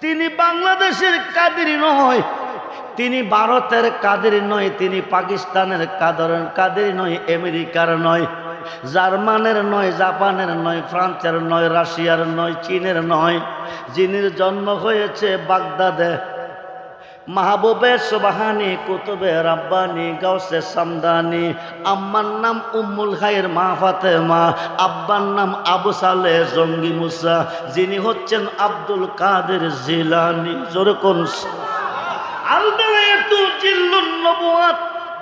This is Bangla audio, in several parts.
তিনি বাংলাদেশের কাদেরী নয়, তিনি ভারতের কাদেরী নয়, তিনি পাকিস্তানের কাদেরী নয়, আমেরিকার নয়, জার্মানের নয়, জাপানের নয়, ফ্রান্সের নয়, রাশিয়ার নয়, চীনের নয়। যিনি জন্ম হয়েছে বাগদাদে, মাহবুবে সুবহানি, কুতুবে রাব্বানি, গাউসে সামদানি। আম্মার নাম উম্মুল খায়ের মা ফাতেমা, আব্বার নাম আবু সালে জঙ্গি মুসা, যিনি হচ্ছেন আব্দুল কাদের জিলানি। জোরে কোন আল বেলায়াতু জিল্লুন নবুয়াত,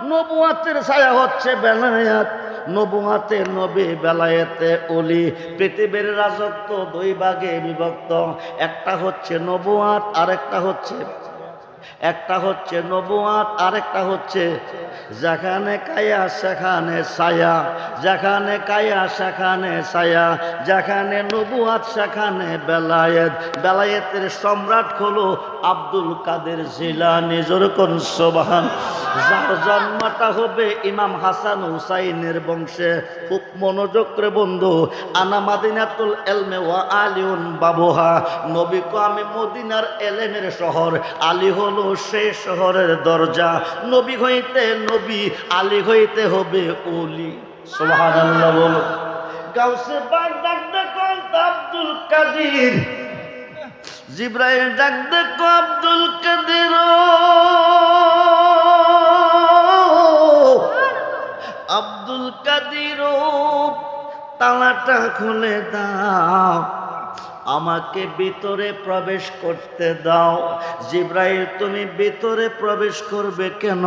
নবুয়াতের ছায়া হচ্ছে বেলায়াত। নবুয়াতে নবী, বেলায়েতে ওলি। পৃথিবীর রাজত্ব দুই ভাগে বিভক্ত, একটা হচ্ছে নবুয়াত, আরেকটা হচ্ছে নবুয়াত, আরেকটা হচ্ছে যেখানে কায়া সেখানে ছায়া, যেখানে কায়া সেখানে ছায়া, যেখানে নবুয়াত সেখানে বেলায়েত। বেলায়েতের সম্রাট হলো আব্দুল কাদের জিলানী। জোরে কোন সুবহান। যার জন্মটা হবে ইমাম হাসান হুসাইনের বংশে। খুব মনোযোগ করে বন্ধু, আনা মাদিনাতুল এলমে ওয়া আলিউন বাবুহা। নবী কো আমি মদিনার এলেমের শহর, আলী হলো সেই শহরের দরজা। নবী হইতে নবী, আলী হইতে হবে ওলি। সুবহানাল্লাহ বলো। গাউসে পাক ডাক দেখো আব্দুল কাদের, জিবরাইল ডাক দেখো আব্দুল কাদের, আব্দুল কাদের তালাটা খুলে দাও, আমাকে ভিতরে প্রবেশ করতে দাও। জিবরাইল তুমি ভিতরে প্রবেশ করবে কেন?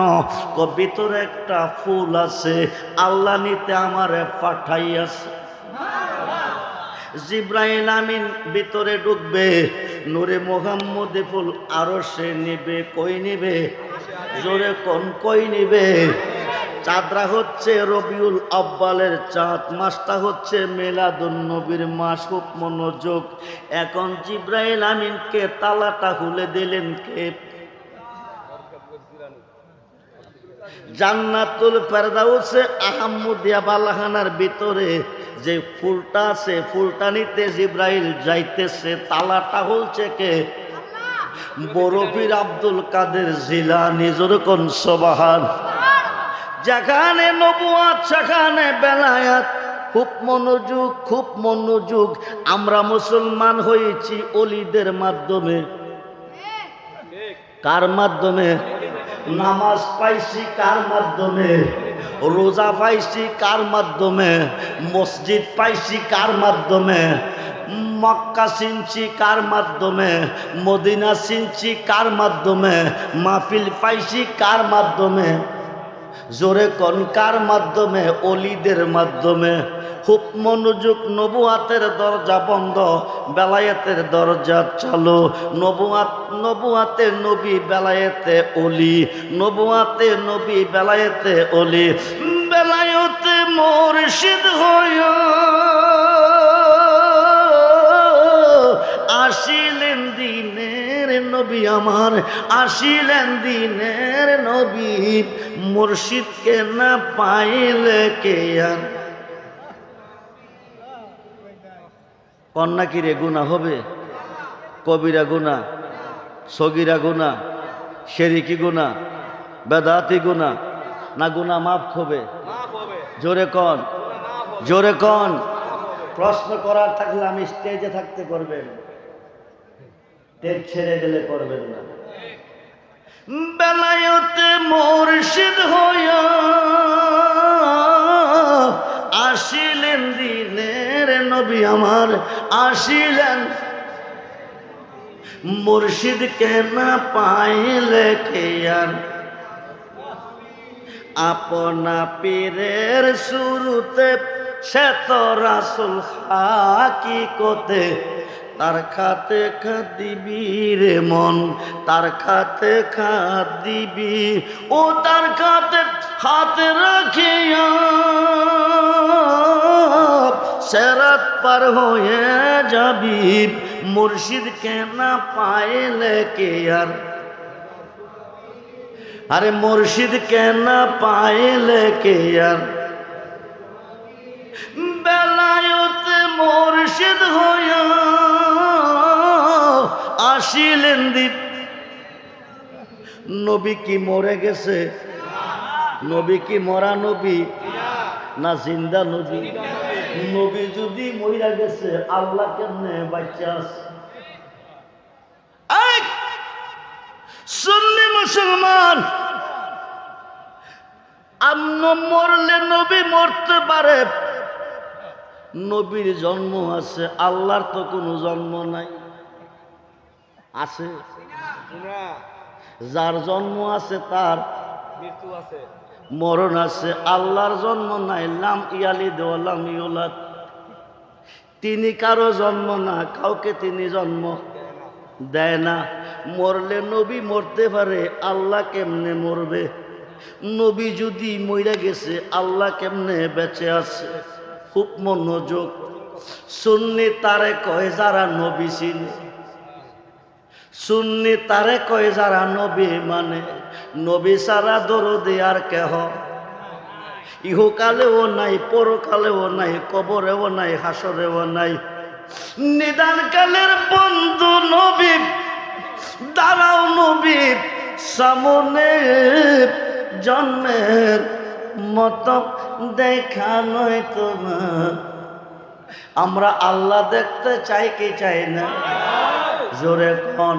ভিতরে একটা ফুল আছে, আল্লাহ নিতে আমারে পাঠাইয়াছে। জিবরাইল আমিন ভিতরে ঢুকবে, নূরে মুহাম্মদে ফুল আরো সে নিবে। কই নিবে? জোরে কোন কই নিবে? চাঁদরা হচ্ছে রবিউল আব্বালের চাঁদ, মাসটা হচ্ছে মিলাদুন নবীর মাস। খুব মনোযোগ। এখন জিবরাইল আমিনকে তালাটা খুলে দিলেন কে? জান্নাতুল ফেরদাউসে আহমদিয়া বালাখানার ভিতরে যে ফুলটা আছে, ফুলটা নিতে জিবরাইল যাইতেছে, তালাটা খুলছে কে? বরফির আব্দুল কাদের জিলানী। জোরে কোন সুবহান। যেখানে নবুয়াত সেখানে বেলায়াত। খুব মনোযোগ, খুব মনোযোগ। আমরা মুসলমান হয়েছি ওলিদের মাধ্যমে। কার মাধ্যমে? নামাজ পাইছি কার মাধ্যমে? রোজা পাইছি কার মাধ্যমে? মসজিদ পাইছি কার মাধ্যমে? মক্কা চিনছি কার মাধ্যমে? মদিনা চিনছি কার মাধ্যমে? মাহফিল পাইছি কার মাধ্যমে? জোরে কোন কার মাধ্যমে? ওলিদের মাধ্যমে। খুব মনোযোগ। নবুয়াতের দরজা বন্ধ, বেলায়েতের দরজা চালু। নবুয়াতে নবী, বেলায়েতে ওলি। নবুয়াতে নবী, বেলায়েতে ওলি। বেলায়েতে মুর্শিদ হইয়া আসিলেন দিনের নবী আমার, আসিলেন দিনের নবী। মুর্শিদকে না পাইলে কে আর। কন্যা কি রে গুনাহ হবে? কবিরা গুনাহ, সগীরা গুনাহ, শিরকি গুনাহ, বেদাতি গুনাহ, না গুনাহ মাফ হবে? জোরে কোন, জোরে কোন। প্রশ্ন করার থাকলে আমি স্টেজে থাকতে করবেন, স্টেজ ছেড়ে গেলে করবেন না। বেলায়েতে মুর্শিদ হইয়া আসিলেন দিনের নবী আমার, আসিলেন। মুর্শিদকে না পাইলে কে আর। আপনা পীরের শুরুতে সে তো রাসূল হাকিকতে। তার খাতে খাদিবি রে মন, তার খাতে খাদিবি। ও তার খাতে হাতে রাখিয়া সেরাত পার হয়ে যাবি। মুর্শিদকে না পাইলে কে আর। আরে মুর্শিদকে না পাইলে কে আর। বেলায়েতে মুর্শিদ হইয়া বাসিলেন দ্বীপ। নবী কি মরে গেছে? নবী কি মরা নবী না জিন্দা নবী? নবী যদি মইরা গেছে আল্লাহ কেমনে বাচ্চা আছে? সুন্নি মুসলমান, আপনি মরলে নবী মরতে পারে, নবীর জন্ম আছে, আল্লাহর তো কোনো জন্ম নাই। আছে? যার জন্ম আছে তার মৃত্যু আছে, মরণ আছে, আল্লাহর জন্ম নাই। লাম ইয়ালিদ ওয়া লাম ইউলাদ, তিনি কারো জন্ম না, কাউকে তিনি জন্ম দেয় না। মরলে নবী মরতে পারে, আল্লাহ কেমনে মরবে? নবী যদি মইরা গেছে আল্লাহ কেমনে বেঁচে আছে? খুব মনোযোগ। সুন্নি তারে কয় যারা নবী চিনে, সুন্নি তারে কয় যারা নবী মানে। নবী সারা দরদে আর কেহ ইহকালেও নাই, পরকালেও নাই, কবরেও নাই, হাসরেও নাই। নিদান কালের বন্ধু নবী, দাঁড়াও নবী সামনে, জন্মের মতো দেখা নয় তোমার। আমরা আল্লাহ দেখতে চাই কি চাই না? জোরে কোন